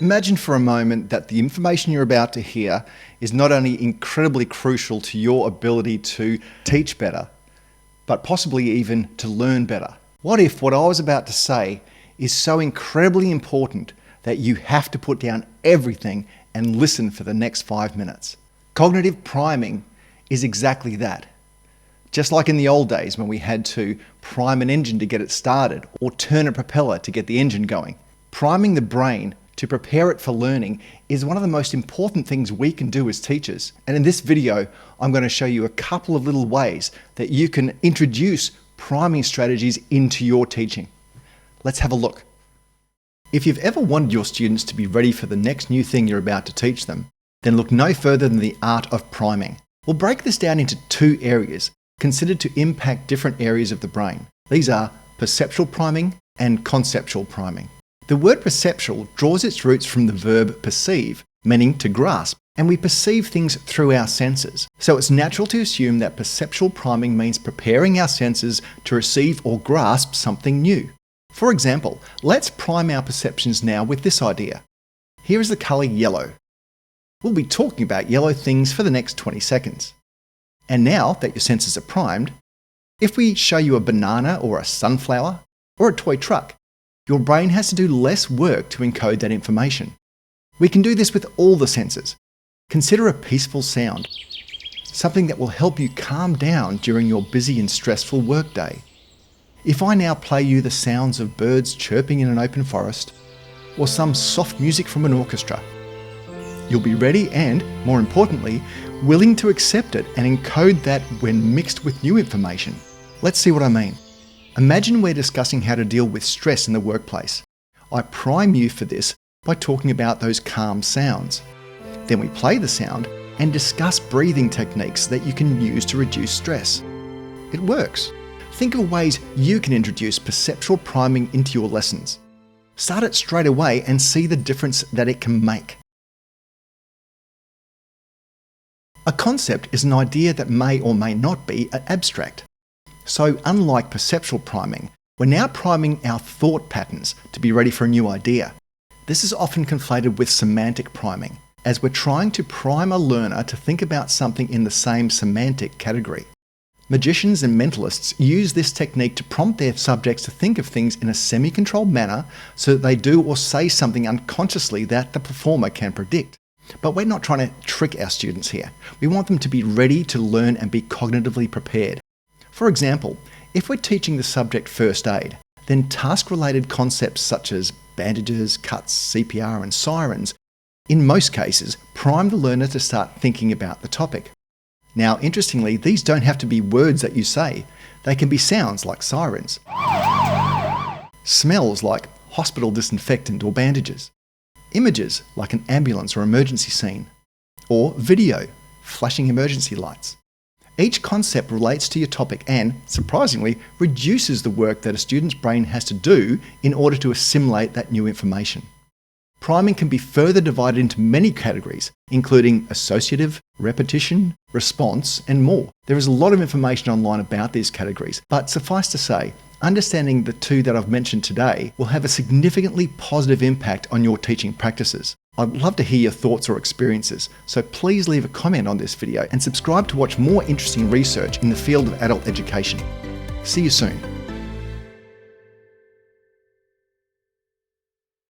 Imagine for a moment that the information you're about to hear is not only incredibly crucial to your ability to teach better, but possibly even to learn better. What if what I was about to say is so incredibly important that you have to put down everything and listen for the next 5 minutes? Cognitive priming is exactly that. Just like in the old days when we had to prime an engine to get it started or turn a propeller to get the engine going. Priming the brain to prepare it for learning is one of the most important things we can do as teachers. And in this video, I'm going to show you a couple of little ways that you can introduce priming strategies into your teaching. Let's have a look. If you've ever wanted your students to be ready for the next new thing you're about to teach them, then look no further than the art of priming. We'll break this down into two areas considered to impact different areas of the brain. These are perceptual priming and conceptual priming. The word perceptual draws its roots from the verb perceive, meaning to grasp, and we perceive things through our senses. So it's natural to assume that perceptual priming means preparing our senses to receive or grasp something new. For example, let's prime our perceptions now with this idea. Here is the colour yellow. We'll be talking about yellow things for the next 20 seconds. And now that your senses are primed, if we show you a banana or a sunflower or a toy truck, your brain has to do less work to encode that information. We can do this with all the senses. Consider a peaceful sound, something that will help you calm down during your busy and stressful workday. If I now play you the sounds of birds chirping in an open forest, or some soft music from an orchestra, you'll be ready and, more importantly, willing to accept it and encode that when mixed with new information. Let's see what I mean. Imagine we're discussing how to deal with stress in the workplace. I prime you for this by talking about those calm sounds. Then we play the sound and discuss breathing techniques that you can use to reduce stress. It works. Think of ways you can introduce perceptual priming into your lessons. Start it straight away and see the difference that it can make. A concept is an idea that may or may not be abstract. So unlike perceptual priming, we're now priming our thought patterns to be ready for a new idea. This is often conflated with semantic priming, as we're trying to prime a learner to think about something in the same semantic category. Magicians and mentalists use this technique to prompt their subjects to think of things in a semi-controlled manner so that they do or say something unconsciously that the performer can predict. But we're not trying to trick our students here. We want them to be ready to learn and be cognitively prepared. For example, if we're teaching the subject first aid, then task-related concepts such as bandages, cuts, CPR and sirens, in most cases, prime the learner to start thinking about the topic. Now, interestingly, these don't have to be words that you say. They can be sounds like sirens, smells like hospital disinfectant or bandages, images like an ambulance or emergency scene, or video, flashing emergency lights. Each concept relates to your topic and, surprisingly, reduces the work that a student's brain has to do in order to assimilate that new information. Priming can be further divided into many categories, including associative, repetition, response, and more. There is a lot of information online about these categories, but suffice to say, understanding the two that I've mentioned today will have a significantly positive impact on your teaching practices. I'd love to hear your thoughts or experiences, so please leave a comment on this video and subscribe to watch more interesting research in the field of adult education. See you soon.